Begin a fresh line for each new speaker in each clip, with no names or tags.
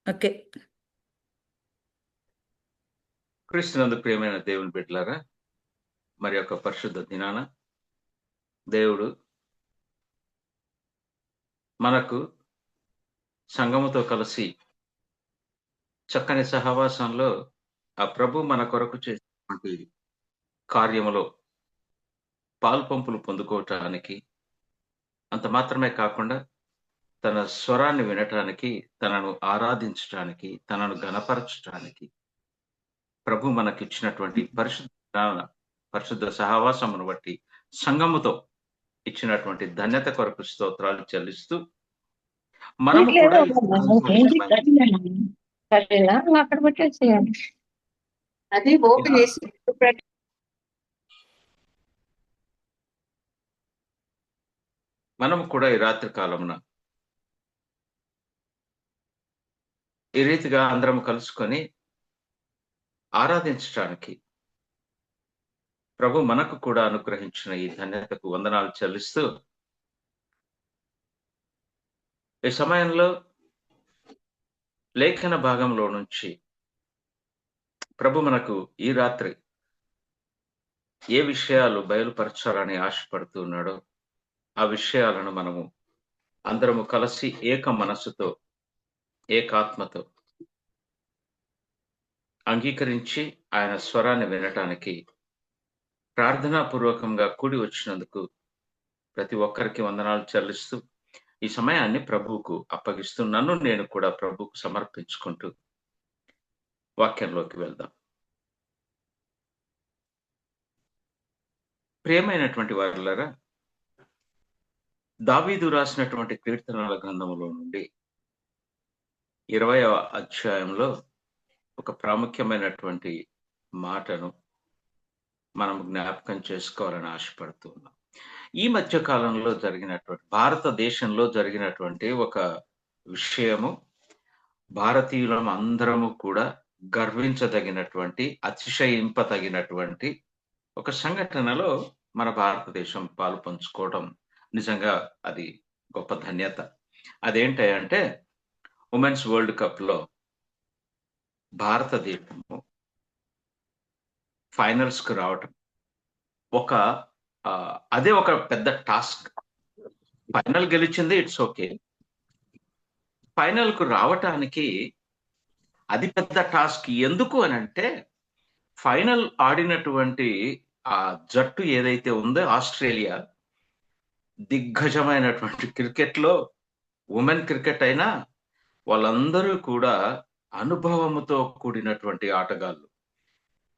Okay.
క్రీస్తునందు ప్రియమైన దేవుని బిడ్డలారా, మరి యొక్క పరిశుద్ధ దినాన దేవుడు మనకు సంఘముతో కలిసి చక్కని సహవాసంలో ఆ ప్రభు మన కొరకు చేసినటువంటి కార్యములో పాలుపంపులు పొందుకోవటానికి, అంత మాత్రమే కాకుండా తన స్వరాన్ని వినటానికి, తనను ఆరాధించటానికి, తనను ఘనపరచటానికి ప్రభు మనకిచ్చినటువంటి పరిశుద్ధ సహవాసమును బట్టి సంఘముతో ఇచ్చినటువంటి ధన్యత కొరకు స్తోత్రాలు చెల్లిస్తూ మనము కూడా ఈ
అక్కడ పెట్టేసేయండి. అది ఓపెన్ చేసి
మనము కూడా ఈ రాత్రి కాలమున ఈ రీతిగా అందరం కలుసుకొని ఆరాధించటానికి ప్రభు మనకు కూడా అనుగ్రహించిన ఈ ధన్యతకు వందనాలు చెల్లిస్తూ ఈ సమయంలో లేఖన భాగంలో నుంచి ప్రభు మనకు ఈ రాత్రి ఏ విషయాలు బయలుపరచాలని ఆశపడుతున్నాడో ఆ విషయాలను మనము అందరము కలిసి ఏక మనస్సుతో ఏకాత్మతో అంగీకరించి ఆయన స్వరాన్ని వినటానికి ప్రార్థనాపూర్వకంగా కూడి వచ్చినందుకు ప్రతి ఒక్కరికి వందనాలు చెల్లిస్తూ ఈ సమయాన్ని ప్రభువుకు అప్పగిస్తూ నన్ను నేను కూడా ప్రభువుకు సమర్పించుకుంటూ వాక్యంలోకి వెళ్దాం. ప్రియమైనటువంటి వారులారా, దావీదు రాసినటువంటి కీర్తనల గ్రంథములో నుండి 20వ అధ్యాయంలో ఒక ప్రాముఖ్యమైనటువంటి మాటను మనం జ్ఞాపకం చేసుకోవాలని ఆశపడుతూ ఉన్నాం. ఈ మధ్య కాలంలో జరిగినటువంటి భారతదేశంలో జరిగినటువంటి ఒక విషయము భారతీయులం అందరము కూడా గర్వించదగినటువంటి అతిశయింపదగినటువంటి ఒక సంఘటనలో మన భారతదేశం పాలు పంచుకోవడం నిజంగా అది గొప్ప ధన్యత. అదేంటంటే ఉమెన్స్ వరల్డ్ కప్ లో భారతదేశము ఫైనల్స్ కు రావటం అదే ఒక పెద్ద టాస్క్. ఫైనల్ గెలిచింది, ఇట్స్ ఓకే. ఫైనల్ కు రావటానికి అది పెద్ద టాస్క్. ఎందుకు అని అంటే ఫైనల్ ఆడినటువంటి ఆ జట్టు ఏదైతే ఉందో ఆస్ట్రేలియా, దిగ్గజమైనటువంటి క్రికెట్ లో ఉమెన్ క్రికెట్ అయినా వాళ్ళందరూ కూడా అనుభవముతో కూడినటువంటి ఆటగాళ్ళు.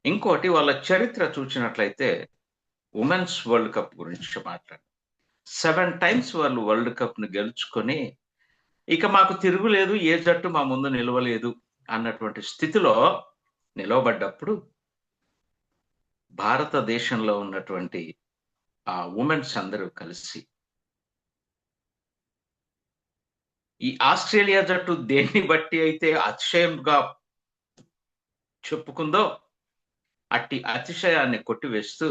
ఇంకోటి వాళ్ళ చరిత్ర చూసినట్లయితే ఉమెన్స్ వరల్డ్ కప్ గురించి మాట్లాడు 7 times వాళ్ళు వరల్డ్ కప్ ను గెలుచుకొని ఇక మాకు తిరుగులేదు, ఏ జట్టు మా ముందు నిలవలేదు అన్నటువంటి స్థితిలో నిలవబడ్డప్పుడు భారతదేశంలో ఉన్నటువంటి ఆ ఉమెన్స్ అందరూ కలిసి ఈ ఆస్ట్రేలియా జట్టు దేన్ని బట్టి అయితే అతిశయంగా చెప్పుకుందో అట్టి అతిశయాన్ని కొట్టివేస్తూ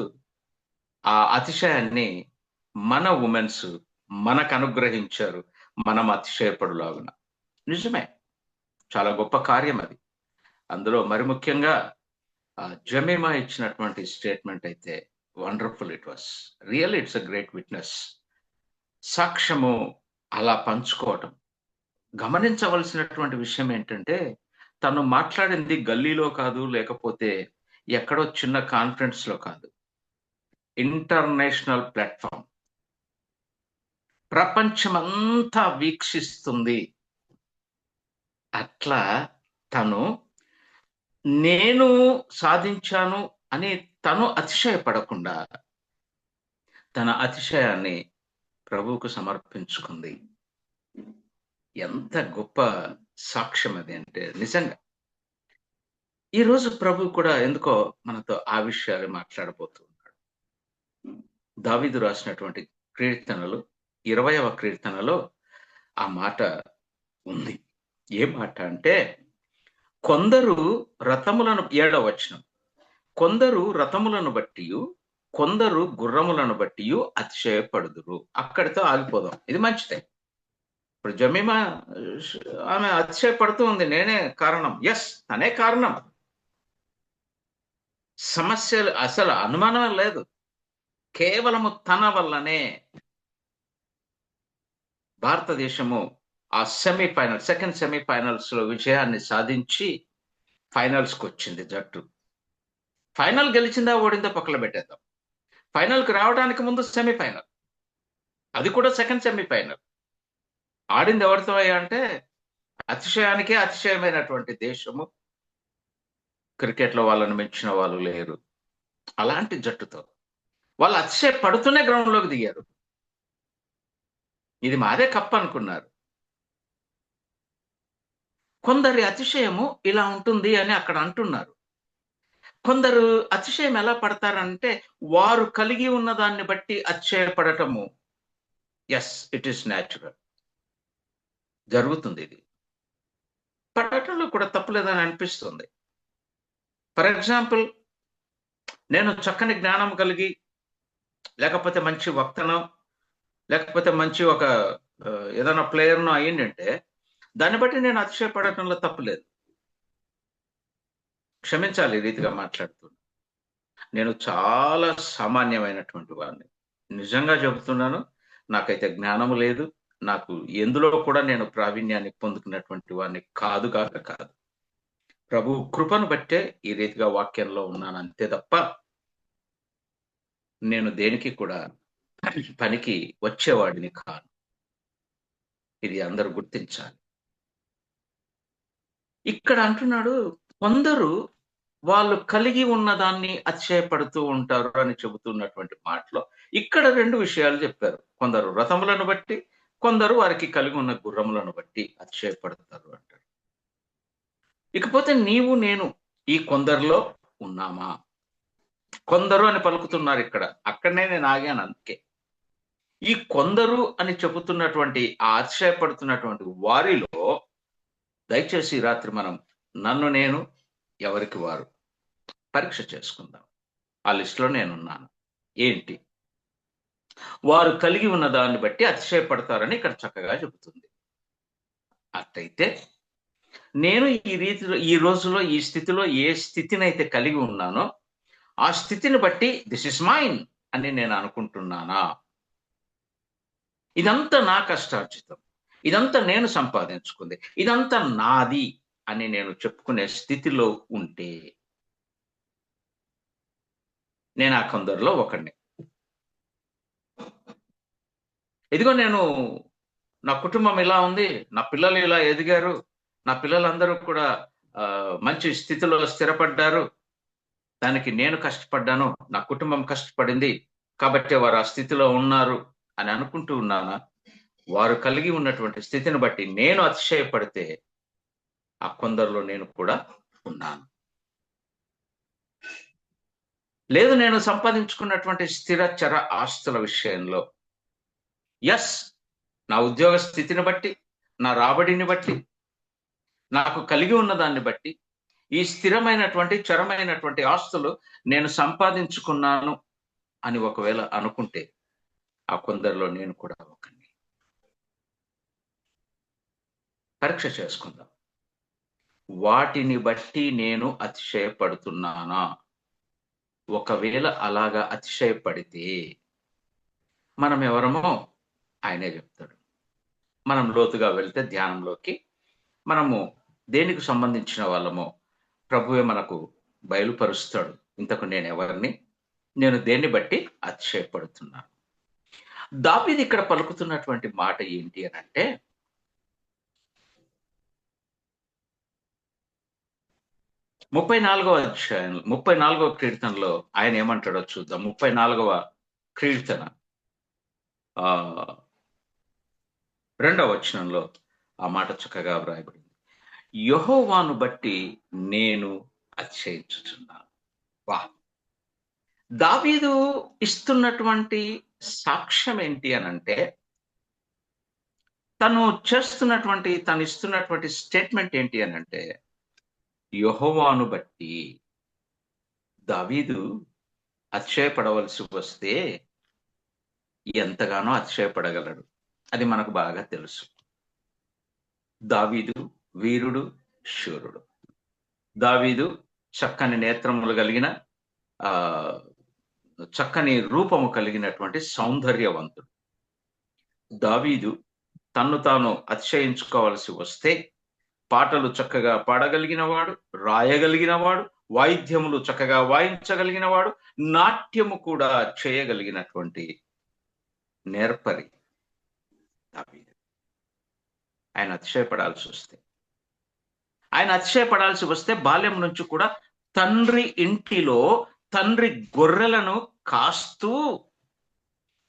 ఆ అతిశయాన్ని మన ఉమెన్స్ మనకు అనుగ్రహించారు, మనం అతిశయపడులాగున. నిజమే, చాలా గొప్ప కార్యం అది. అందులో మరి ముఖ్యంగా జమీమా ఇచ్చినటువంటి స్టేట్మెంట్ అయితే wonderful. It was real, it's a great witness. సాక్ష్యము అలా పంచుకోవటం. గమనించవలసినటువంటి విషయం ఏంటంటే తను మాట్లాడింది గల్లీలో కాదు, లేకపోతే ఎక్కడో చిన్న కాన్ఫరెన్స్ లో కాదు, ఇంటర్నేషనల్ ప్లాట్ఫామ్, ప్రపంచమంతా వీక్షిస్తుంది. అట్లా తను నేను సాధించాను అని తను అతిశయపడకుండా తన అతిశయాన్ని ప్రభువుకు సమర్పించుకుంది. ఎంత గొప్ప సాక్ష్యం అది అంటే నిజంగా. ఈరోజు ప్రభు కూడా ఎందుకో మనతో ఆ విషయాలు మాట్లాడబోతున్నాడు. దావీదు రాసినటువంటి కీర్తనలు 20వ కీర్తనలో ఆ మాట ఉంది. ఏ మాట అంటే కొందరు రథములను 7వ వచనం, కొందరు రథములను బట్టి కొందరు గుర్రములను బట్టి అతిశయపడుదురు. అక్కడితో ఆగిపోదాం, ఇది మంచిదే. ఇప్పుడు జమీమా ఆమె అతిశయపడుతూ ఉంది, నేనే కారణం. ఎస్, తనే కారణం. సమస్యలు అసలు అనుమానం లేదు. కేవలము తన వల్లనే భారతదేశము ఆ సెమీఫైనల్, సెకండ్ సెమీఫైనల్స్ లో విజయాన్ని సాధించి ఫైనల్స్ కి వచ్చింది జట్టు. ఫైనల్ గెలిచిందా ఓడిందా పక్కన పెట్టేద్దాం. ఫైనల్ కి రావడానికి ముందు సెమీఫైనల్, అది కూడా సెకండ్ సెమీఫైనల్. ఆడింది ఎవరితో అంటే అతిశయానికే అతిశయమైనటువంటి దేశము. క్రికెట్ లో వాళ్ళని మెచ్చిన వాళ్ళు లేరు. అలాంటి జట్టుతో వాళ్ళు అతిశయపడుతూనే గ్రౌండ్ లోకి దిగారు. ఇది మాదే కప్ అనుకున్నారు. కొందరి అతిశయము ఇలా ఉంటుంది అని అక్కడ అంటున్నారు. కొందరు అతిశయం ఎలా పడతారంటే వారు కలిగి ఉన్న దాన్ని బట్టి అతిశయపడటము. ఎస్, ఇట్ ఈస్ న్యాచురల్, జరుగుతుంది. ఇది పడటంలో కూడా తప్పులేదని అనిపిస్తుంది. ఫర్ ఎగ్జాంపుల్, నేను చక్కని జ్ఞానం కలిగి, లేకపోతే మంచి వక్తనో, లేకపోతే మంచి ఒక ఏదైనా ప్లేయర్ను అయ్యిందంటే దాన్ని బట్టి నేను అతిశయపడటంలో తప్పులేదు. క్షమించాలి ఈ రీతిగా మాట్లాడుతున్నాను. నేను చాలా సామాన్యమైనటువంటి వాడిని. నిజంగా చెబుతున్నాను. నాకైతే జ్ఞానము లేదు. నాకు ఎందులో కూడా నేను ప్రావీణ్యాన్ని పొందుకున్నటువంటి వాడిని కాదు. ప్రభు కృపను బట్టే ఈ రీతిగా వాక్యంలో ఉన్నాను అంతే తప్ప నేను దేనికి కూడా పనికి వచ్చేవాడిని కాను. ఇది అందరూ గుర్తించాలి. ఇక్కడ అంటున్నాడు, కొందరు వాళ్ళు కలిగి ఉన్న దాన్ని అతిశయపడుతూ ఉంటారు అని చెబుతున్నటువంటి మాటలో ఇక్కడ రెండు విషయాలు చెప్పారు. కొందరు రథములను బట్టి, కొందరు వారికి కలిగి ఉన్న గుర్రములను బట్టి అతిశయపడతారు అంటారు. ఇకపోతే నీవు నేను ఈ కొందరిలో ఉన్నామా? కొందరు అని పలుకుతున్నారు ఇక్కడ. అక్కడనే నేను ఆగాను. అందుకే ఈ కొందరు అని చెబుతున్నటువంటి ఆ అతిశయపడుతున్నటువంటి వారిలో దయచేసి రాత్రి మనం నన్ను నేను ఎవరికి వారు పరీక్ష చేసుకుందాం. ఆ లిస్టులో నేనున్నాను. ఏంటి? వారు కలిగి ఉన్న దాన్ని బట్టి అతిశయపడతారని ఇక్కడ చక్కగా చెబుతుంది. అట్టయితే నేను ఈ రీతిలో, ఈ రోజులో, ఈ స్థితిలో ఏ స్థితిని అయితే కలిగి ఉన్నానో ఆ స్థితిని బట్టి దిస్ ఇస్ మైన్ అని నేను అనుకుంటున్నానా? ఇదంతా నా కష్టార్జితం, ఇదంతా నేను సంపాదించుకుంది, ఇదంతా నాది అని నేను చెప్పుకునే స్థితిలో ఉంటే నేను ఆ కొందరిలో ఒకడిని. ఇదిగో నేను, నా కుటుంబం ఇలా ఉంది, నా పిల్లలు ఇలా ఎదిగారు, నా పిల్లలందరూ కూడా మంచి స్థితిలో స్థిరపడ్డారు, దానికి నేను కష్టపడ్డాను, నా కుటుంబం కష్టపడింది కాబట్టి వారు ఆ స్థితిలో ఉన్నారు అని అనుకుంటూ ఉన్నానా? వారు కలిగి ఉన్నటువంటి స్థితిని బట్టి నేను అతిశయపడితే ఆ కొందరిలో నేను కూడా ఉన్నాను. లేదు, నేను సంపాదించుకున్నటువంటి స్థిరచర ఆస్తుల విషయంలో, ఎస్, నా ఉద్యోగ స్థితిని బట్టి, నా రాబడిని బట్టి, నాకు కలిగి ఉన్న దాన్ని బట్టి ఈ స్థిరమైనటువంటి చరమైనటువంటి ఆస్తులు నేను సంపాదించుకున్నాను అని ఒకవేళ అనుకుంటే ఆ కొందరిలో నేను కూడా ఒకరిని. పరీక్ష చేసుకుందాం. వాటిని బట్టి నేను అతిశయపడుతున్నానా? ఒకవేళ అలాగా అతిశయపడితే మనం ఎవరమో ఆయనే చెప్తాడు. మనం లోతుగా వెళ్తే ధ్యానంలోకి మనము దేనికి సంబంధించిన వాళ్ళమో ప్రభువే మనకు బయలుపరుస్తాడు. ఇంతకు నేను ఎవరిని, నేను దేన్ని బట్టి అతిశయపడుతున్నాను. దావీదు ఇక్కడ పలుకుతున్నటువంటి మాట ఏంటి అని అంటే, 34వ అధ్యాయం 34వ కీర్తనలో ఆయన ఏమంటాడో చూద్దాం. 34వ కీర్తన 2వ వచనంలో ఆ మాట చక్కగా వ్రాయబడింది. యెహోవాను బట్టి నేను అతిశయించుచున్నాను. వా! దావీదు ఇస్తున్నటువంటి సాక్ష్యం ఏంటి అనంటే, తను ఇస్తున్నటువంటి స్టేట్మెంట్ ఏంటి అనంటే, యెహోవాను బట్టి దావీదు అతిశయపడవలసి వస్తే ఎంతగానో అతిశయపడగలడు. అది మనకు బాగా తెలుసు. దావీదు వీరుడు, శూరుడు. దావీదు చక్కని నేత్రములు కలిగిన ఆ చక్కని రూపము కలిగినటువంటి సౌందర్యవంతుడు. దావీదు తన్ను తాను అతిశయించుకోవలసి వస్తే పాటలు చక్కగా పాడగలిగిన వాడు, రాయగలిగిన వాడు, వాయిద్యములు చక్కగా వాయించగలిగిన వాడు, నాట్యము కూడా చేయగలిగినటువంటి నేర్పరి దావీదు. ఆయన అతిశయపడాల్సి వస్తే బాల్యం నుంచి కూడా తండ్రి ఇంటిలో తండ్రి గొర్రెలను కాస్తూ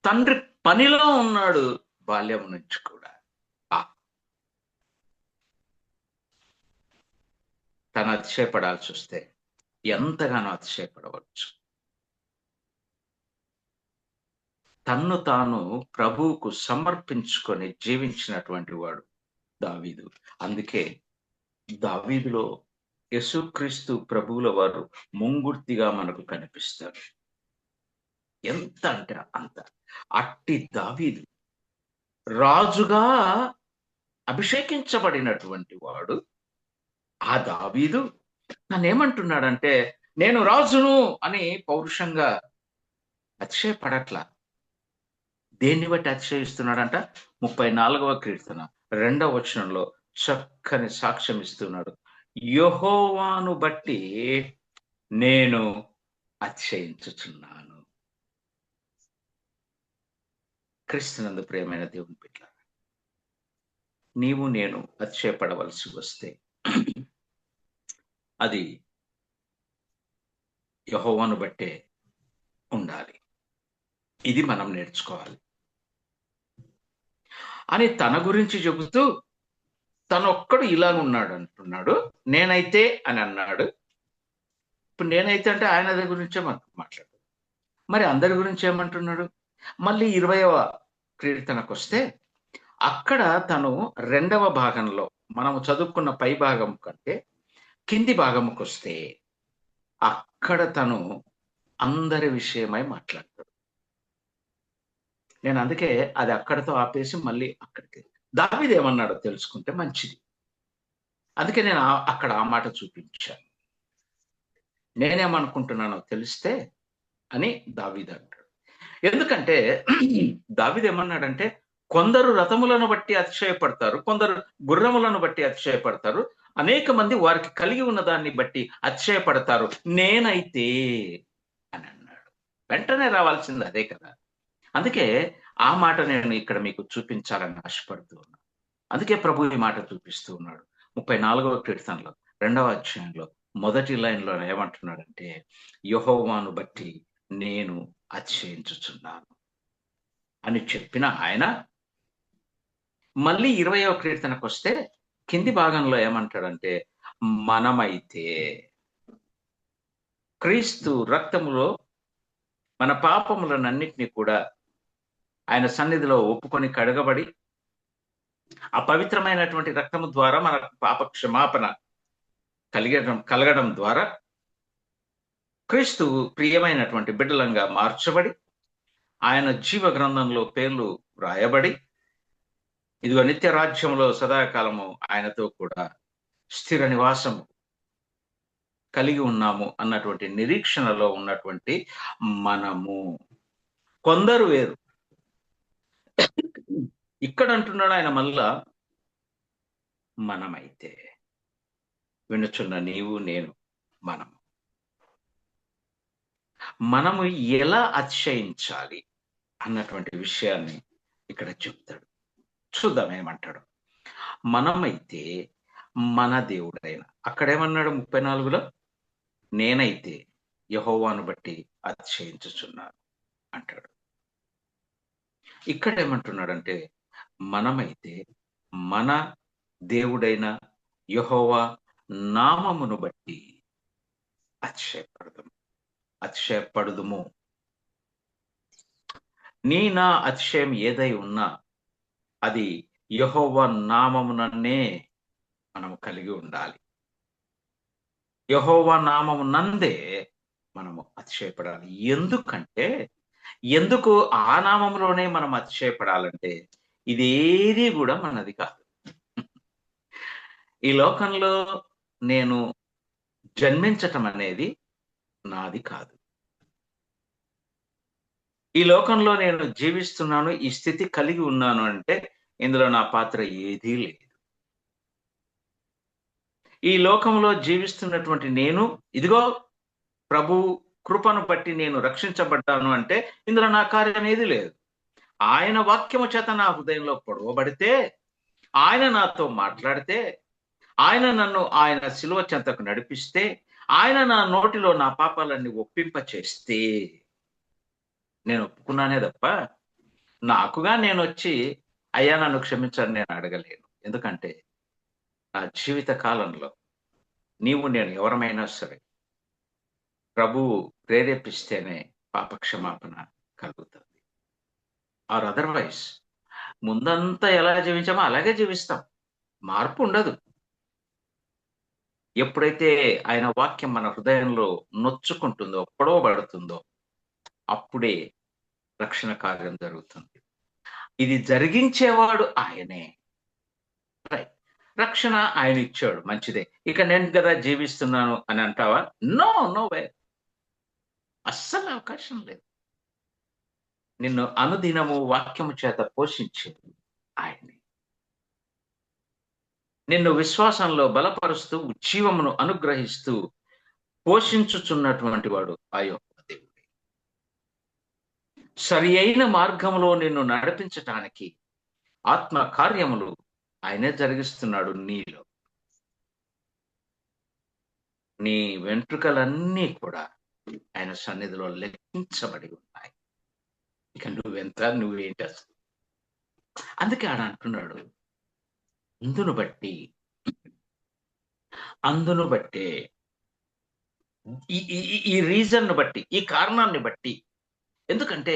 తండ్రి పనిలో ఉన్నాడు బాల్యం నుంచి కూడా. తను అతిశయపడాల్సి వస్తే ఎంతగానో అతిశయపడవచ్చు. తన్ను తాను ప్రభువుకు సమర్పించుకొని జీవించినటువంటి వాడు దావీదు. అందుకే దావీదులో యేసుక్రీస్తు ప్రభువుల వారు ముంగుర్తిగా మనకు కనిపిస్తారు. ఎంత అంటే అంత. అట్టి దావీదు రాజుగా అభిషేకించబడినటువంటి వాడు. ఆ దావీదు నన్నేమంటున్నాడంటే, నేను రాజును అని పౌరుషంగా అతిశయపడట్లా. దేన్ని బట్టి అతిశయిస్తున్నాడంట? 34వ కీర్తన 2వ వచనంలో చక్కని సాక్ష్యం ఇస్తున్నాడు. యెహోవాను బట్టి నేను అతిశయించుచున్నాను. క్రీస్తునందు ప్రియమైన దేవుని బిడ్డలారా, నీవు నేను అతిశయపడవలసి వస్తే అది యెహోవాను బట్టే ఉండాలి. ఇది మనం నేర్చుకోవాలి అని తన గురించి చెబుతూ తనొక్కడు ఇలాగున్నాడు అంటున్నాడు. నేనైతే అని అన్నాడు. ఇప్పుడు నేనైతే అంటే ఆయన గురించే మాట్లాడు. మరి అందరి గురించి ఏమంటున్నాడు? మళ్ళీ 20వ కీర్తనకు వస్తే అక్కడ తను 2వ భాగంలో మనము చదువుకున్న పై భాగం కంటే కింది భాగంకి వస్తే అక్కడ తను అందరి విషయమై మాట్లాడతాడు. నేను అందుకే అది అక్కడతో ఆపేసి మళ్ళీ అక్కడికి దావీదు ఏమన్నాడో తెలుసుకుంటే మంచిది. అందుకే నేను అక్కడ ఆ మాట చూపించాను. నేనేమనుకుంటున్నానో తెలిస్తే అని దావీదు అంటాడు. ఎందుకంటే దావీదు ఏమన్నాడంటే, కొందరు రథములను బట్టి అతిశయపడతారు, కొందరు గుర్రములను బట్టి అతిశయపడతారు, అనేక మంది వారికి కలిగి ఉన్న దాన్ని బట్టి అతిశయపడతారు, నేనైతే అని అన్నాడు. వెంటనే రావాల్సింది అదే కదా. అందుకే ఆ మాట నేను ఇక్కడ మీకు చూపించాలని ఆశపడుతూ ఉన్నాను. అందుకే ప్రభు ఈ మాట చూపిస్తూ ఉన్నాడు. 34వ కీర్తనలో 2వ అధ్యాయంలో మొదటి లైన్లో ఏమంటున్నాడంటే, యెహోవాను బట్టి నేను అతిశయించుచున్నాను అని చెప్పిన ఆయన మళ్ళీ 20వ కీర్తనకు వస్తే కింది భాగంలో ఏమంటాడంటే, మనమైతే క్రీస్తు రక్తములో మన పాపములనన్నిటినీ కూడా ఆయన సన్నిధిలో ఒప్పుకొని కడగబడి అపవిత్రమైనటువంటి రక్తము ద్వారా మన పాప క్షమాపణ కలగడం ద్వారా క్రీస్తు ప్రియమైనటువంటి బిడ్డలంగా మార్చబడి ఆయన జీవ గ్రంథంలో పేర్లు వ్రాయబడి ఇదిగో నిత్య రాజ్యంలో సదాకాలము ఆయనతో కూడా స్థిర నివాసము కలిగి ఉన్నాము అన్నటువంటి నిరీక్షణలో ఉన్నటువంటి మనము. కొందరు వేరు. ఇక్కడ అంటున్నాడు ఆయన మళ్ళా, మనమైతే, వినుచున్న నీవు నేను మనము ఎలా అతిశయించాలి అన్నటువంటి విషయాన్ని ఇక్కడ చెప్తాడు. చూద్దాం ఏమంటాడు. మనమైతే మన దేవుడైన, అక్కడేమన్నాడు 34లో, నేనైతే యెహోవాను బట్టి అతిశయించుచున్నాను అంటాడు. ఇక్కడ ఏమంటున్నాడంటే, మనమైతే మన దేవుడైన యెహోవా నామమును బట్టి అతిశయపడుదుము. నా అతిశయం ఏదై ఉన్నా అది యెహోవా నామముననే మనము కలిగి ఉండాలి. యెహోవా నామము నందే మనము అతిశయపడాలి. ఎందుకు ఆ నామంలోనే మనం అతిశయపడాలంటే, ఇదేది కూడా మనది కాదు. ఈ లోకంలో నేను జన్మించటం అనేది నాది కాదు. ఈ లోకంలో నేను జీవిస్తున్నాను, ఈ స్థితి కలిగి ఉన్నాను అంటే ఇందులో నా పాత్ర ఏదీ లేదు. ఈ లోకంలో జీవిస్తున్నటువంటి నేను, ఇదిగో ప్రభు కృపను బట్టి నేను రక్షించబడ్డాను అంటే ఇందులో నా కార్యం ఏది లేదు. ఆయన వాక్యము చేత నా హృదయంలో పొడవబడితే, ఆయన నాతో మాట్లాడితే, ఆయన నన్ను ఆయన శిలువ చెంతకు నడిపిస్తే, ఆయన నా నోటిలో నా పాపాలన్నీ ఒప్పింప చేస్తే నేను ఒప్పుకున్నానే తప్ప నాకుగా నేను వచ్చి అయ్యా నన్ను క్షమించని నేను అడగలేను. ఎందుకంటే నా జీవిత కాలంలో నీవు నేను ఎవరమైనా సరే ప్రభువు ప్రేరేపిస్తేనే పాప క్షమాపణ కలుగుతుంది. ఆర్ అదర్వైజ్ ముందంతా ఎలా జీవించామో అలాగే జీవిస్తాం, మార్పు ఉండదు. ఎప్పుడైతే ఆయన వాక్యం మన హృదయంలో నొచ్చుకుంటుందో, పొడవబడుతుందో అప్పుడే రక్షణ కార్యం జరుగుతుంది. ఇది జరిగించేవాడు ఆయనే. రైట్. రక్షణ ఆయన ఇచ్చాడు, మంచిదే. ఇక నేను కదా జీవిస్తున్నాను అని అంటావా? No, no way. అస్సలు అవకాశం లేదు. నిన్ను అనుదినము వాక్యము చేత పోషించేది ఆయనే. నిన్ను విశ్వాసంలో బలపరుస్తూ జీవమును అనుగ్రహిస్తూ పోషించుచున్నటువంటి వాడు ఆ యొక్క దేవుడే. సరి అయిన మార్గంలో నిన్ను నడిపించటానికి ఆత్మ కార్యములు ఆయనే జరిగిస్తున్నాడు నీలో. నీ వెంట్రుకలన్నీ కూడా ఆయన సన్నిధిలో లెక్కించబడి ఉన్నాయి. ఇక నువ్వెంత, నువ్వేంటి అసలు. అందుకే ఆడ అంటున్నాడు, అందును బట్టే ఈ రీజన్ బట్టి, ఈ కారణాన్ని బట్టి. ఎందుకంటే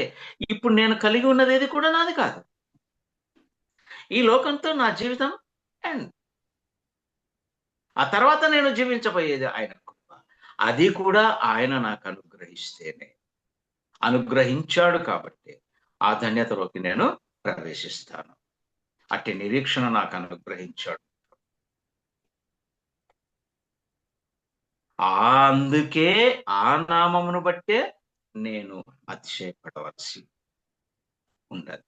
ఇప్పుడు నేను కలిగి ఉన్నది ఏది కూడా నాది కాదు. ఈ లోకంతో నా జీవితం అండ్ ఆ తర్వాత నేను జీవించబోయేది ఆయన కృప. అది కూడా ఆయన నాకు అనుగ్రహిస్తేనే. అనుగ్రహించాడు కాబట్టి ఆ ధన్యతలోకి నేను ప్రవేశిస్తాను. అట్టి నిరీక్షణ నాకు అనుగ్రహించాడు. అందుకే ఆ నామమును బట్టే నేను అతిశయపడవలసి ఉండదు.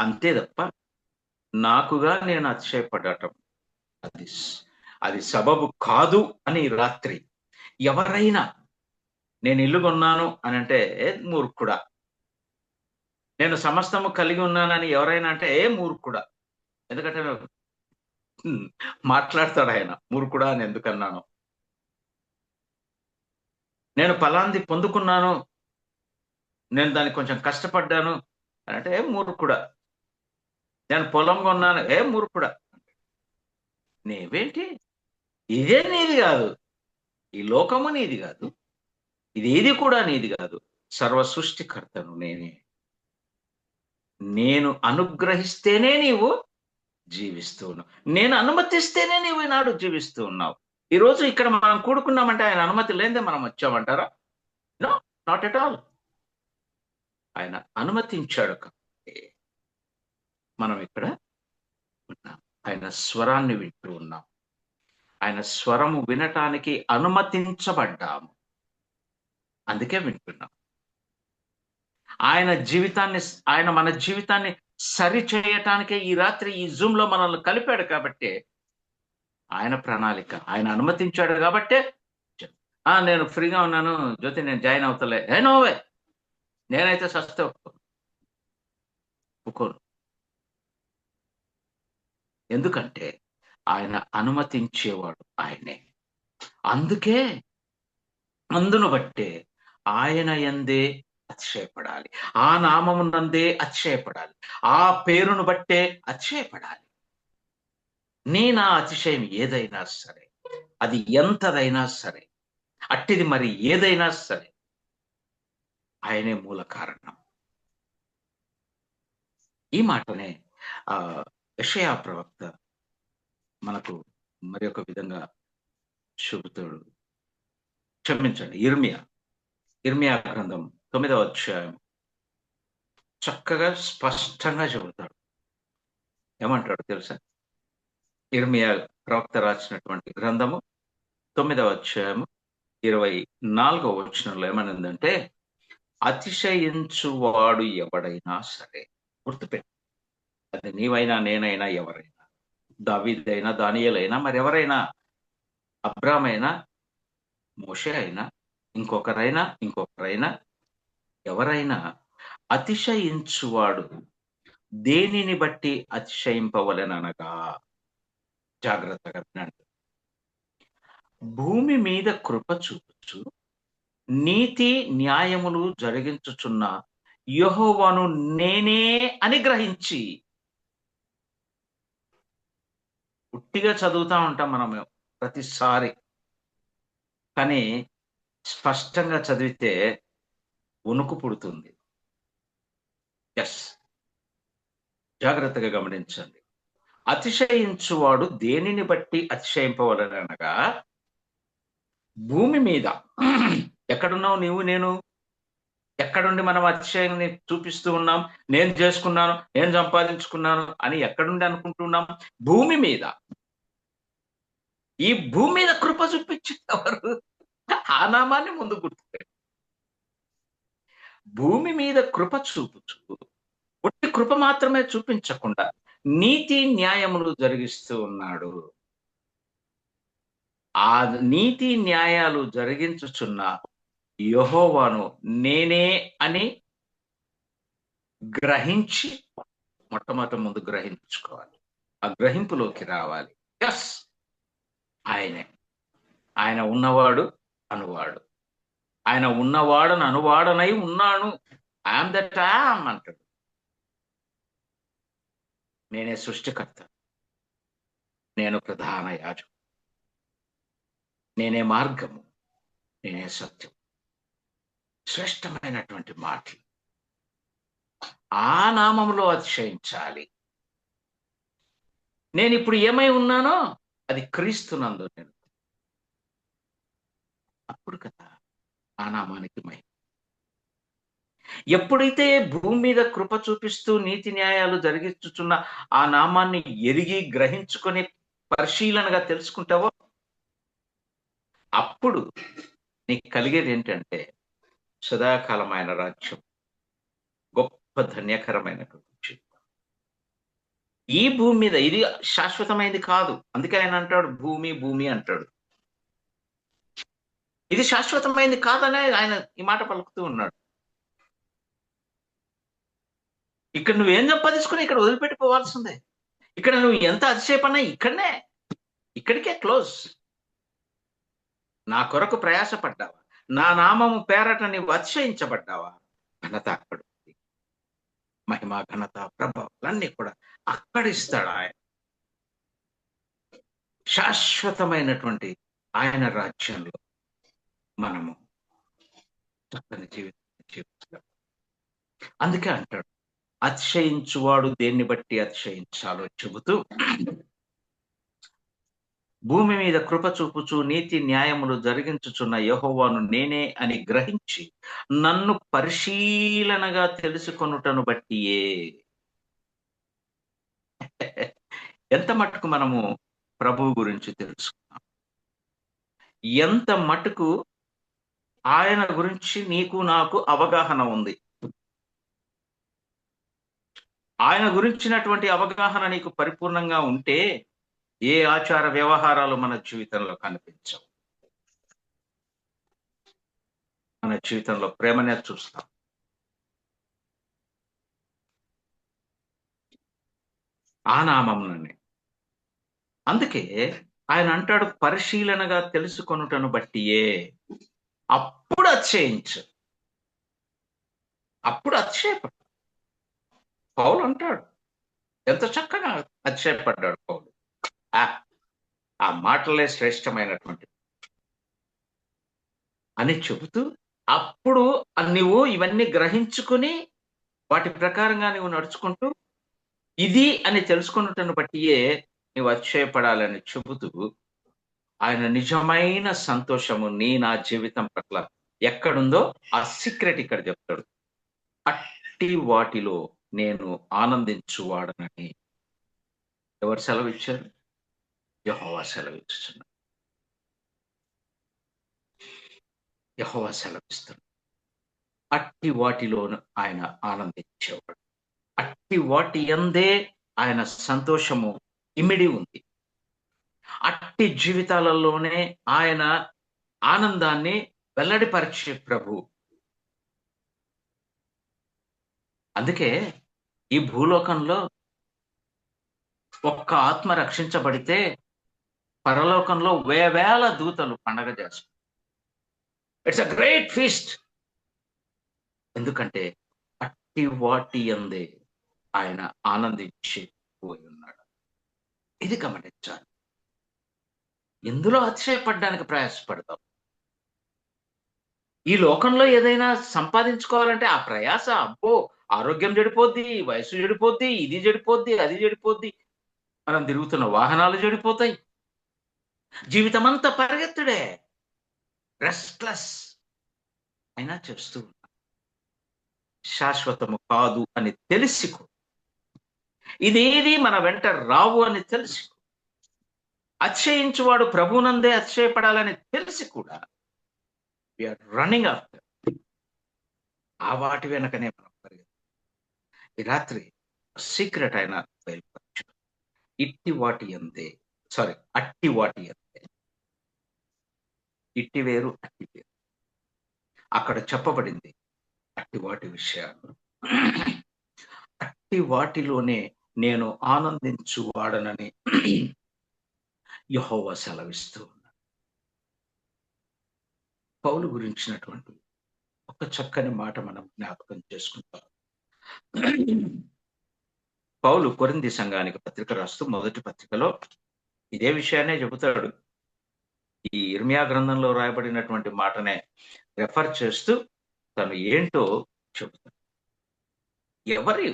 అంతే తప్ప నాకుగా నేను అతిశయపడటం అది సబబు కాదు అని రాత్రి ఎవరైనా నేను ఇల్లు కొన్నాను అని అంటే మూర్ఖుడా, నేను సమస్తము కలిగి ఉన్నానని ఎవరైనా అంటే మూర్ఖుడా. ఎందుకంటే మాట్లాడతాడు ఆయన, మూర్ఖుడా అని ఎందుకన్నాను. నేను ఫలాంది పొందుకున్నాను, నేను దానికి కొంచెం కష్టపడ్డాను అని అంటే మూర్ఖుడా. నేను పొలం కొన్నాను, మూర్ఖుడా. నేవేంటి, ఇదే నీది కాదు, ఈ లోకము నీది కాదు, ఇదేది కూడా నీది కాదు. సర్వ సృష్టికర్తను నేనే. నేను అనుగ్రహిస్తేనే నీవు జీవిస్తూ ఉన్నావు, నేను అనుమతిస్తేనే నీవు ఈనాడు జీవిస్తూ ఉన్నావు. ఈరోజు ఇక్కడ మనం కూడుకున్నామంటే ఆయన అనుమతి లేదే మనం వచ్చామంటారా? No, not at all. ఆయన అనుమతించాడు కాబట్టి మనం ఇక్కడ ఉన్నాం. ఆయన స్వరాన్ని వింటూ ఉన్నాం. ఆయన స్వరము వినటానికి అనుమతించబడ్డాము, అందుకే వింటున్నాం. ఆయన మన జీవితాన్ని సరి చేయటానికే ఈ రాత్రి ఈ జూమ్ లో మనల్ని కలిపాడు. కాబట్టి ఆయన ప్రణాళిక, ఆయన అనుమతించాడు. కాబట్టే నేను ఫ్రీగా ఉన్నాను జ్యోతి, నేను జాయిన్ అవుతలే, నోవే, నేనైతే సస్తే ఒప్పుకోను. ఎందుకంటే ఆయన అనుమతించేవాడు ఆయనే. అందును బట్టే ఆయన యందే అతిశయపడాలి, ఆ నామమునందే అతిశయపడాలి, ఆ పేరును బట్టే అతిశయపడాలి. నా అతిశయం ఏదైనా సరే, అది ఎంతదైనా సరే, అట్టిది మరి ఏదైనా సరే, ఆయనే మూల కారణం. ఈ మాటనే యెషయా ప్రవక్త మనకు మరి ఒక విధంగా చెబుతాడు. క్షమించండి, ఇర్మియా గ్రంథం 9వ అధ్యాయం చక్కగా స్పష్టంగా చెబుతాడు. ఏమంటాడు తెలుసా? ఇర్మియా ప్రవక్త రాసినటువంటి గ్రంథము 9వ అధ్యాయము 24వ వచనంలో ఏమనిందంటే, అతిశయించువాడు ఎవడైనా సరే, గుర్తుపెట్టు, అది నీవైనా నేనైనా ఎవరైనా, దావీదైనా దానియేలైనా మరెవరైనా, అబ్రామైనా మోషే అయినా ఇంకొకరైనా ఎవరైనా అతిశయించువాడు దేనిని బట్టి అతిశయింపవలెననగా, జాగ్రత్తగా వినండి, భూమి మీద కృప చూపుచు నీతి న్యాయములు జరిగించుచున్న యెహోవాను నేనే అని గ్రహించి. ఉట్టిగా చదువుతా ఉంటాం మనం ప్రతిసారి, కానీ స్పష్టంగా చదివితే వణుకు పుడుతుంది. ఎస్, జాగ్రత్తగా గమనించండి. అతిశయించువాడు దేనిని బట్టి అతిశయింపవలనగా, భూమి మీద ఎక్కడున్నావు నీవు నేను? ఎక్కడుండి మనం అతిశయాన్ని చూపిస్తూ ఉన్నాం? నేను చేసుకున్నాను, నేను సంపాదించుకున్నాను అని ఎక్కడుండి అనుకుంటున్నాం? భూమి మీద. ఈ భూమి మీద కృప చూపించేవారు ఆ నామాన్ని ముందు గుర్తుపెట్టు. భూమి మీద కృప చూపుచు, ఒట్టి కృప మాత్రమే చూపించకుండా నీతి న్యాయములు జరిగిస్తూ ఉన్నాడు. ఆ నీతి న్యాయాలు జరిగించుచున్న యెహోవాను నేనే అని గ్రహించి, మొట్టమొదటి ముందు గ్రహించుకోవాలి, ఆ గ్రహింపులోకి రావాలి. ఎస్, ఆయనే, ఆయన ఉన్నవాడు అనువాడు, ఆయన ఉన్నవాడని అనువాడనై ఉన్నాను, ఐఎమ్ దట్ ఐఎమ్ అంటాడు. నేనే సృష్టికర్త, నేను ప్రధాన యాజకుడు, నేనే మార్గము, నేనే సత్యం. శ్రేష్టమైనటువంటి మాటలు. ఆ నామములో అతిశయించాలి. నేను ఇప్పుడు ఏమై ఉన్నానో అది క్రీస్తునందు నేను. అప్పుడు కదా ఆ నామానికి మహిమ. ఎప్పుడైతే భూమి మీద కృప చూపిస్తూ నీతి న్యాయాలు జరిగించుచున్న ఆ నామాన్ని ఎరిగి గ్రహించుకొని పరిశీలనగా తెలుసుకుంటావో, అప్పుడు నీకు కలిగేది ఏంటంటే సదాకాలమైన రాజ్యం, గొప్ప ధన్యకరమైనటువంటి జీవితం. ఈ భూమి మీద ఇది శాశ్వతమైనది కాదు. అందుకే ఆయన అంటాడు భూమి భూమి అంటాడు. ఇది శాశ్వతమైనది కాదనే ఆయన ఈ మాట పలుకుతూ ఉన్నాడు. ఇక్కడ నువ్వేం సంపాదించుకుని ఇక్కడ వదిలిపెట్టిపోవాల్సిందే. ఇక్కడ నువ్వు ఎంత అతిశయపడినా ఇక్కడికే క్లోజ్. నా కొరకు ప్రయాసపడ్డావా, నా నామము పేరట నీవు అతిశయించబడ్డావా, ఘనత అక్కడ ఉంది. మహిమ ఘనత ప్రభావాలన్నీ కూడా అక్కడిస్తాడు ఆయన. శాశ్వతమైనటువంటి ఆయన రాజ్యంలో మనము చక్కని జీవితం జీవిస్తాం. అందుకే అంటాడు, అతిశయించువాడు దేన్ని బట్టి అతిశయించాలో చెబుతూ, భూమి మీద కృప చూపుచు నీతి న్యాయములు జరిగించుచున్న యెహోవాను నేనే అని గ్రహించి నన్ను పరిశీలనగా తెలుసుకొనుటను బట్టియే. ఎంత మటుకు మనము ప్రభువు గురించి తెలుసుకున్నాం, ఎంత మటుకు ఆయన గురించి నీకు నాకు అవగాహన ఉంది. ఆయన గురించినటువంటి అవగాహన నీకు పరిపూర్ణంగా ఉంటే ఏ ఆచార వ్యవహారాలు మన జీవితంలో కనిపించవు. మన జీవితంలో ప్రేమనే చూస్తాం. ఆ నామంలోనే. అందుకే ఆయన అంటాడు పరిశీలనగా తెలుసుకొనుటను బట్టియే. అప్పుడు అతిశయించు, అప్పుడు అతిశయపడు. పౌలు అంటాడు, ఎంత చక్కగా అతిశయపడ్డాడు పౌలు. ఆ మాటలే శ్రేష్టమైనటువంటి అని చెబుతూ, అప్పుడు నువ్వు ఇవన్నీ గ్రహించుకుని వాటి ప్రకారంగా నువ్వు నడుచుకుంటూ ఇది అని తెలుసుకున్నటను బట్టియే నువ్వు అతిశయపడాలని చెబుతూ, ఆయన నిజమైన సంతోషము నా జీవితం పట్ల ఎక్కడుందో ఆ సీక్రెట్ ఇక్కడ చెప్తాడు. అట్టి వాటిలో నేను ఆనందించువాడనని ఎవరు సెలవు ఇచ్చారు? యెహోవా సెలవిస్తున్నాడు. యెహోవా సెలవిస్తున్నాడు. అట్టి వాటిలోను ఆయన ఆనందించేవాడు. అట్టి వాటి యందే ఆయన సంతోషము ఇమిడి ఉంది. అట్టి జీవితాలలోనే ఆయన ఆనందాన్ని వెల్లడిపరిచే ప్రభు. అందుకే ఈ భూలోకంలో ఒక్క ఆత్మ రక్షించబడితే పరలోకంలో వేవేల దూతలు పండగ చేస్తారు. It's a great feast. ఎందుకంటే అట్టి వాటి యందే ఆయన ఆనందించి పోయి ఉన్నాడు. ఇది గమనించాలి. ఎందులో అతిశయపడడానికి ప్రయాసపడతాం? ఈ లోకంలో ఏదైనా సంపాదించుకోవాలంటే ఆ ప్రయాస అబ్బో! ఆరోగ్యం చెడిపోద్ది, వయస్సు చెడిపోద్ది, ఇది చెడిపోద్ది, అది చెడిపోద్ది. మనం తిరుగుతున్న వాహనాలు చెడిపోతాయి. జీవితమంతా పరిగెత్తుడే. రెస్ట్‌లెస్ అయినా చేస్తూ ఉన్నాం. శాశ్వతము కాదు అని తెలిసి కూడా, ఇదేది మన వెంట రావు అని తెలిసి, అతిశయించువాడు ప్రభువునందే అతిశయపడాలని తెలిసి కూడా వి ఆర్ రన్నింగ్ ఆఫ్టర్. ఆ వాటి వెనకనే మనం పరిగెత్తాలి. ఈ రాత్రి సీక్రెట్ అయిన బయలుపరచు. ఇట్టి వాటి యందే అట్టి వాటి యందే. ఇట్టి వేరు, అట్టి వేరు. అక్కడ చెప్పబడింది అట్టి వాటి విషయాలు. అట్టి వాటిలోనే నేను ఆనందించు వాడనని యెహోవా సెలవిస్తూ ఉన్నాడు. పౌలు గురించినటువంటి ఒక చక్కని మాట మనం జ్ఞాపకం చేసుకుంటాం. పౌలు కొరింథీ సంఘానికి పత్రిక రాస్తూ మొదటి పత్రికలో ఇదే విషయాన్నే చెబుతాడు. ఈ ఇర్మియా గ్రంథంలో రాయబడినటువంటి మాటనే రెఫర్ చేస్తూ తను ఏంటో చెబుతాడు. ఎవరి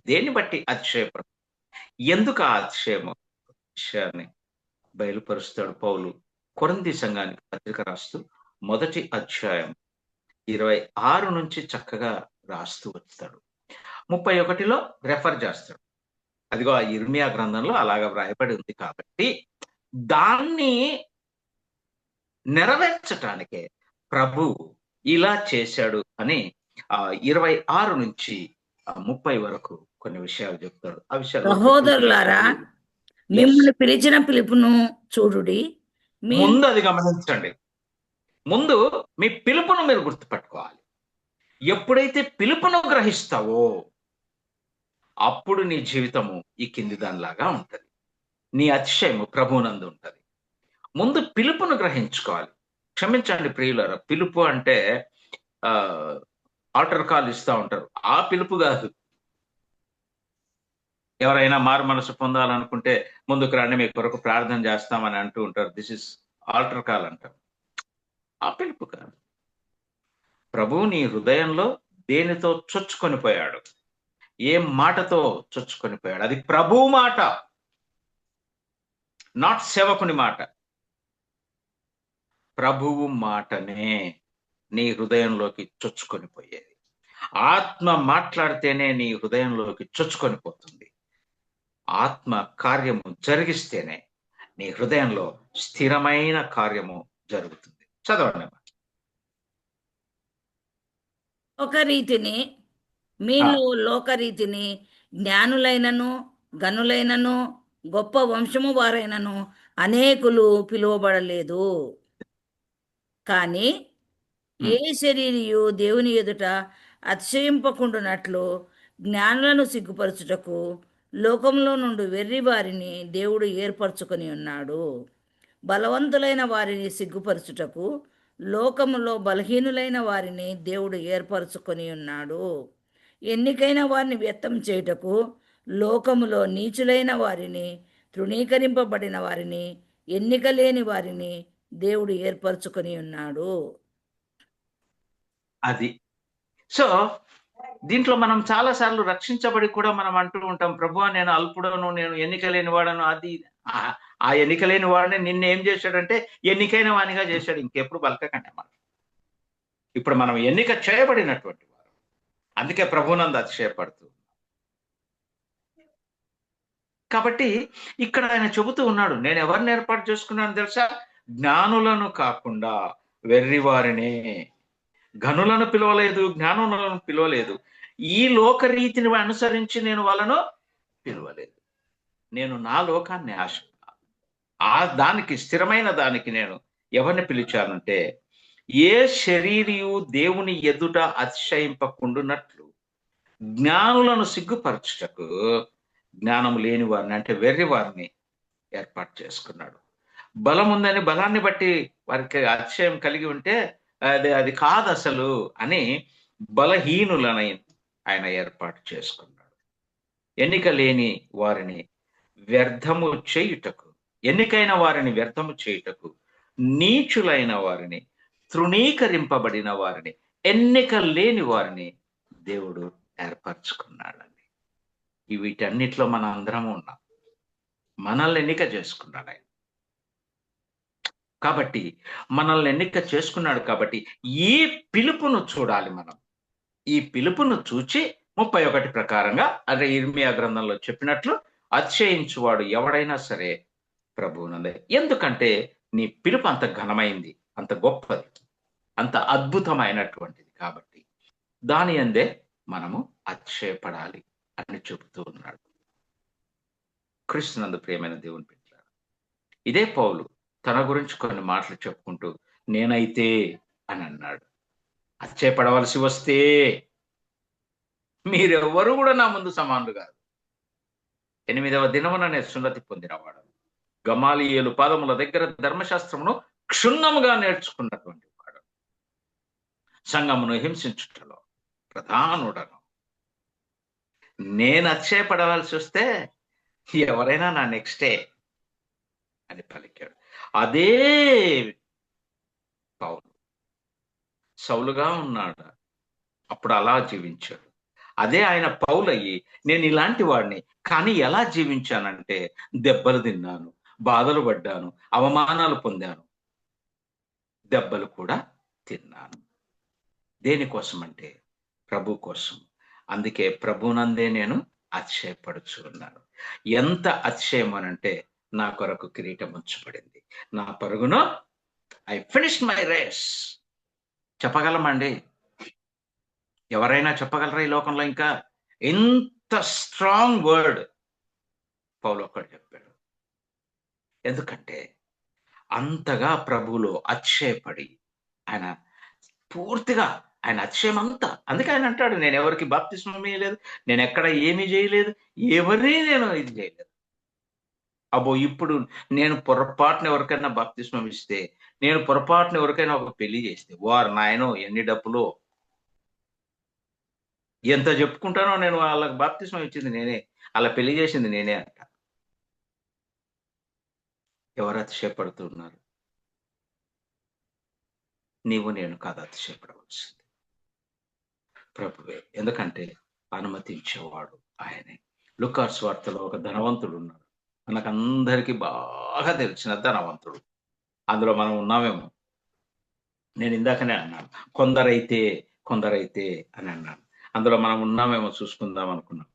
దేన్ని బట్టి అతిశయపడ, ఎందుకు ఆ అతిశయము విషయాన్ని బయలుపరుస్తాడు పౌలు కొరింథీ సంఘానికి పత్రిక రాస్తూ మొదటి అధ్యాయం 26 నుంచి చక్కగా రాస్తూ వస్తాడు. 31లో రెఫర్ చేస్తాడు. అదిగో ఆ ఇర్మియా గ్రంథంలో అలాగా వ్రాయబడి ఉంది కాబట్టి దాన్ని నెరవేర్చటానికే ప్రభు ఇలా చేశాడు అని 26 నుంచి 30 వరకు కొన్ని విషయాలు చెప్తాడు. ఆ విషయాల్లో
సహోదరులారా, మిమ్మల్ని పిలిచిన పిలుపును చూడుడి.
ముందు అది గమనించండి. ముందు మీ పిలుపును మీరు గుర్తుపెట్టుకోవాలి. ఎప్పుడైతే పిలుపును గ్రహిస్తావో అప్పుడు నీ జీవితము ఈ కింది దానిలాగా ఉంటది. నీ అతిశయము ప్రభువునందు ఉంటది. ముందు పిలుపును గ్రహించుకోవాలి. క్షమించండి ప్రియులారా, పిలుపు అంటే ఆల్టర్ కాల్ ఇస్తా ఉంటారు. ఆ పిలుపు కాదు. ఎవరైనా మారు మనసు పొందాలనుకుంటే ముందుకు రండి, మీ కొరకు ప్రార్థన చేస్తామని అంటూ ఉంటారు. దిస్ ఇస్ ఆల్టర్ కాల్ అంటారు. ఆ పిలుపు కాదు. ప్రభువు నీ హృదయంలో దేనితో చొచ్చుకొని పోయాడు, ఏ మాటతో చొచ్చుకొని పోయాడు, అది ప్రభువు మాట, నాట్ సేవకుని మాట. ప్రభువు మాటనే నీ హృదయంలోకి చొచ్చుకొని పోయేది. ఆత్మ మాట్లాడితేనే నీ హృదయంలోకి చొచ్చుకొని పోతుంది. ఆత్మ కార్యము జరిగిస్తేనే నీ హృదయంలో స్థిరమైన కార్యము జరుగుతుంది. చదవండి.
ఒక రీతిని మీలో లోకరీతిని జ్ఞానులైనను గనులైనను గొప్ప వంశము వారైనను అనేకులు పిలువబడలేదు. కానీ ఏ శరీరియు దేవుని ఎదుట అతిశయింపకుండునట్లు జ్ఞానులను సిగ్గుపరచుటకు లోకంలో నుండి వెర్రి వారిని దేవుడు ఏర్పరచుకొని ఉన్నాడు. బలవంతులైన వారిని సిగ్గుపరచుటకు లోకములో బలహీనులైన వారిని దేవుడు ఏర్పరచుకొని ఉన్నాడు. ఎన్నికైన వారిని వ్యక్తం చేయుటకు లోకములో నీచులైన వారిని, తృణీకరింపబడిన వారిని, ఎన్నిక లేని వారిని దేవుడు ఏర్పరచుకొని ఉన్నాడు.
అది సో దీంట్లో మనం చాలా సార్లు రక్షించబడి కూడా మనం అంటూ ఉంటాం, ప్రభువా నేను అల్పుడను, నేను ఎన్నిక లేని వాడను. అది ఆ ఎన్నిక లేని వాడిని నిన్ను ఏం చేశాడంటే ఎన్నికైన వానిగా చేశాడు. ఇంకెప్పుడు బలకకండి మనం. ఇప్పుడు మనం ఎన్నిక చేయబడినటువంటి వారు, అందుకే ప్రభునందు అతిశయపడుతూ కాబట్టి ఇక్కడ ఆయన చెబుతూ ఉన్నాడు, నేను ఎవరిని ఏర్పాటు చేసుకున్నాను తెలుసా? జ్ఞానులను కాకుండా వెర్రివారినే. ఘనులను పిలవలేదు, జ్ఞానులను పిలవలేదు, ఈ లోక రీతిని అనుసరించి నేను వాళ్ళను పిలవలేదు. నేను నా లోకాన్ని దానికి స్థిరమైన దానికి నేను ఎవరిని పిలిచానంటే, ఏ శరీరియు దేవుని ఎదుట అతిశయింపకుండునట్లు జ్ఞానులను సిగ్గుపరచుటకు జ్ఞానం లేని వారిని, అంటే వెర్రి వారిని ఏర్పాటు చేసుకున్నాడు. బలం ఉందని బలాన్ని బట్టి వారికి అతిశయం కలిగి ఉంటే అది కాదు అసలు అని బలహీనులని ఆయన ఏర్పాటు చేసుకున్నాడు. ఎన్నిక లేని వారిని వ్యర్థము చేయుటకు, ఎన్నికైన వారిని వ్యర్థము చేయుటకు, నీచులైన వారిని, తృణీకరింపబడిన వారిని, ఎన్నిక లేని వారిని దేవుడు ఏర్పరచుకున్నాడండి. వీటన్నిటిలో మన అందరము ఉన్నాం. మనల్ని ఎన్నిక చేసుకున్నాడు ఆయన. కాబట్టి మనల్ని ఎన్నిక చేసుకున్నాడు కాబట్టి ఈ పిలుపును చూడాలి మనం. ఈ పిలుపును చూచి 31 ప్రకారంగా, అదే ఇర్మియా గ్రంథంలో చెప్పినట్లు, అతిశయించువాడు ఎవడైనా సరే ప్రభువునందే. ఎందుకంటే నీ పిలుపు అంత ఘనమైంది, అంత గొప్పది, అంత అద్భుతమైనటువంటిది. కాబట్టి దాని అందే మనము అతిశయపడాలి అని చెబుతూ ఉన్నాడు. క్రీస్తునందు ప్రియమైన దేవుని బిడ్డలారా, ఇదే పౌలు తన గురించి కొన్ని మాటలు చెప్పుకుంటూ నేనైతే అని అన్నాడు. అతిశయపడవలసి వస్తే మీరెవ్వరూ కూడా నా ముందు సమానులు కాదు. 8వ దినమున నేను సున్నతి పొందినవాడు, గమాలియేలు పాదముల దగ్గర ధర్మశాస్త్రమును క్షుణ్ణముగా నేర్చుకున్నటువంటి వాడు, సంఘమును హింసించుటలో ప్రధానుడను. నేను అతిశయపడవలసి వస్తే ఎవరైనా నా నెక్స్టే అని పలికాడు. అదే పౌలు సౌలుగా ఉన్నాడు, అప్పుడు అలా జీవించాడు. అదే ఆయన పౌలయ్యి నేను ఇలాంటి వాడిని, కానీ ఎలా జీవించానంటే దెబ్బలు తిన్నాను, బాధలు పడ్డాను, అవమానాలు పొందాను, దెబ్బలు కూడా తిన్నాను. దేనికోసం అంటే ప్రభు కోసం. అందుకే ప్రభునందే నేను అతిశయపడుచు ఉన్నాను. ఎంత అతిశయం అనంటే నా కొరకు కిరీటం ఉంచబడింది, నా పరుగును ఐ ఫినిష్ మై రేస్. చెప్పగలమండి? ఎవరైనా చెప్పగలరా ఈ లోకంలో? ఇంకా ఎంత స్ట్రాంగ్ వర్డ్ పౌలు ఒక్కడు చెప్పాడు. ఎందుకంటే అంతగా ప్రభువులో అతిశయపడి ఆయన పూర్తిగా, ఆయన అతిశయం అంతా. అందుకే ఆయన అంటాడు, నేను ఎవరికి బాప్తిస్మం ఇయ్యలేదు, నేను ఎక్కడ ఏమీ చేయలేదు, ఎవరిని నేను ఇది చేయలేదు. అబ్బో, ఇప్పుడు నేను పొరపాటున ఎవరికైనా బాప్తిస్మం ఇస్తే, నేను పొరపాటున ఎవరికైనా ఒక పెళ్లి చేస్తే, వారు నాయనో ఎన్ని డబ్బులో, ఎంత చెప్పుకుంటానో, నేను వాళ్ళకి బాప్తిస్మం ఇచ్చింది నేనే, అలా పెళ్లి చేసింది నేనే అంట. ఎవరు అతిశయపడుతున్నారు? నీవు నేను కాదు అతిశయపడవలసింది, ప్రభువే. ఎందుకంటే అనుమతించేవాడు ఆయనే. లూకాసు వార్తలో ఒక ధనవంతుడు ఉన్నాడు, మనకందరికీ బాగా తెలిసిన ధనవంతుడు. అందులో మనం ఉన్నామేమో. నేను ఇందాకనే అన్నాను, కొందరైతే అని అన్నాను. అందులో మనం ఉన్నామేమో చూసుకుందాం అనుకున్నాం.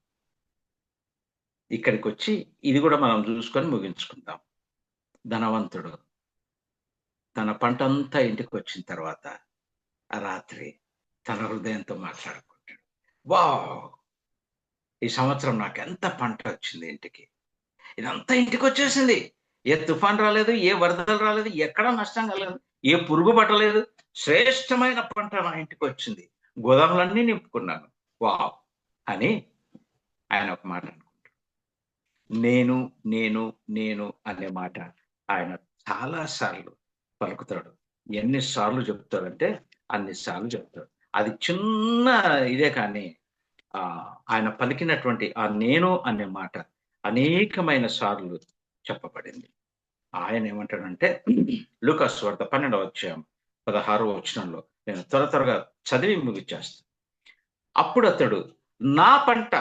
ఇక్కడికి వచ్చి ఇది కూడా మనం చూసుకొని ముగించుకుందాం. ధనవంతుడు తన పంట అంతా ఇంటికి వచ్చిన తర్వాత ఆ రాత్రి తన హృదయంతో మాట్లాడుకుంటాడు, వావ్, ఈ సంవత్సరం నాకు ఎంత పంట వచ్చింది, ఇంటికి ఇదంతా ఇంటికి వచ్చేసింది. ఏ తుఫాన్ రాలేదు, ఏ వరదలు రాలేదు, ఎక్కడా నష్టం కలగలేదు, ఏ పురుగు పట్టలేదు, శ్రేష్టమైన పంట నా ఇంటికి వచ్చింది, గోదాములన్నీ నింపుకున్నాను, వావ్ అని ఆయన ఒక మాట అనుకుంటాడు. నేను నేను నేను అనే మాట ఆయన చాలా సార్లు పలుకుతాడు. ఎన్నిసార్లు చెప్తాడంటే అన్నిసార్లు చెప్తాడు. అది చిన్న ఇదే, కానీ ఆయన పలికినటువంటి ఆ నేను అనే మాట అనేకమైన సార్లు చెప్పబడింది. ఆయన ఏమంటాడంటే, లూకాసు వార్త 12వ అధ్యాయం 16వ వచనంలో, నేను త్వరగా చదివి ముగిచేస్తాను. అప్పుడు అతడు, నా పంట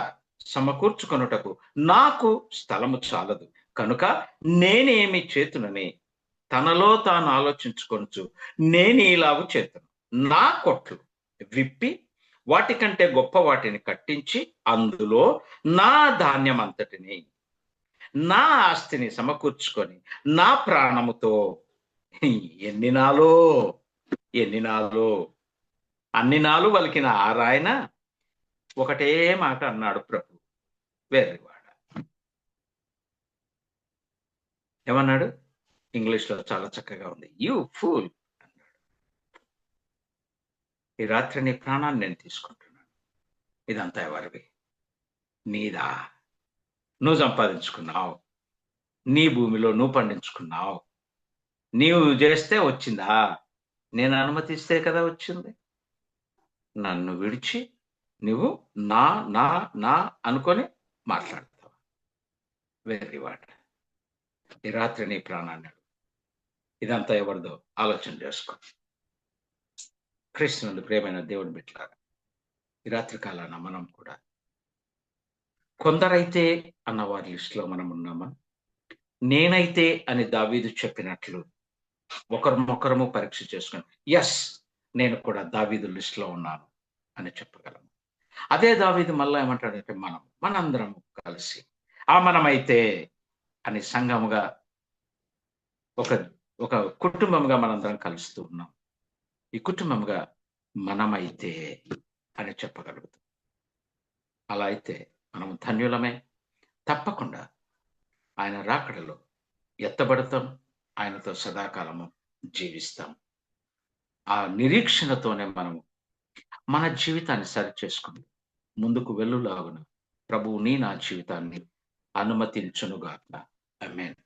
సమకూర్చుకొనుటకు నాకు స్థలము చాలదు కనుక నేనేమి చేతునని తనలో తాను ఆలోచించుకొనుచు నేను ఇలాగు చేతును, నా కొట్లు విప్పి వాటికంటే గొప్ప వాటిని కట్టించి అందులో నా ధాన్యం అంతటిని, నా ఆస్తిని సమకూర్చుకొని నా ప్రాణముతో ఎన్ని నాలో అన్ని నాలు వలికిన ఆరాయన ఒకటే మాట అన్నాడు ప్రభు. వెర్రివాడ. ఏమన్నాడు? ఇంగ్లీష్ లో చాలా చక్కగా ఉంది. యూ ఫూల్ అన్నాడు. ఈ రాత్రి నీ ప్రాణాన్ని నేను తీసుకుంటున్నాను. ఇదంతా ఎవరివి? నీదా. నువ్వు సంపాదించుకున్నావు, నీ భూమిలో నువ్వు పండించుకున్నావు, నీవు చేస్తే వచ్చిందా? నేను అనుమతిస్తే కదా వచ్చింది. నన్ను విడిచి నువ్వు నా నా నా అనుకొని మాట్లాడతావు. వెర్రివాడ. ఈ రాత్రి నీ ప్రాణాన్ని అడుగు. ఇదంతా ఎవరిదో ఆలోచన చేసుకో. క్రీస్తునందు ప్రియమైన దేవుని బిడ్డలారా, ఈ రాత్రి కాలాన మనం కూడా కొందరైతే అన్న వారి లిస్టులో మనం ఉన్నామా? నేనైతే అని దావీదు చెప్పినట్లు ఒకరము పరీక్ష చేసుకుని ఎస్, నేను కూడా దావీదు లిస్టులో ఉన్నాను అని చెప్పగలము. అదే దావీదు మళ్ళా ఏమంటాడంటే మనందరము కలిసి మనమైతే అని సంఘముగా ఒక కుటుంబంగా మనందరం కలుస్తూ ఉన్నాం. ఈ కుటుంబంగా మనమైతే అని చెప్పగలుగుతాం. అలా అయితే మనం ధన్యులమే. తప్పకుండా ఆయన రాకడలో ఎత్తబడతాం, ఆయనతో సదాకాలము జీవిస్తాం. ఆ నిరీక్షణతోనే మనము మన జీవితాన్ని సరి చేసుకుని ముందుకు వెళ్ళులాగున ప్రభువు నా జీవితాన్ని అనుమతించునుగాక. ఆమేన్.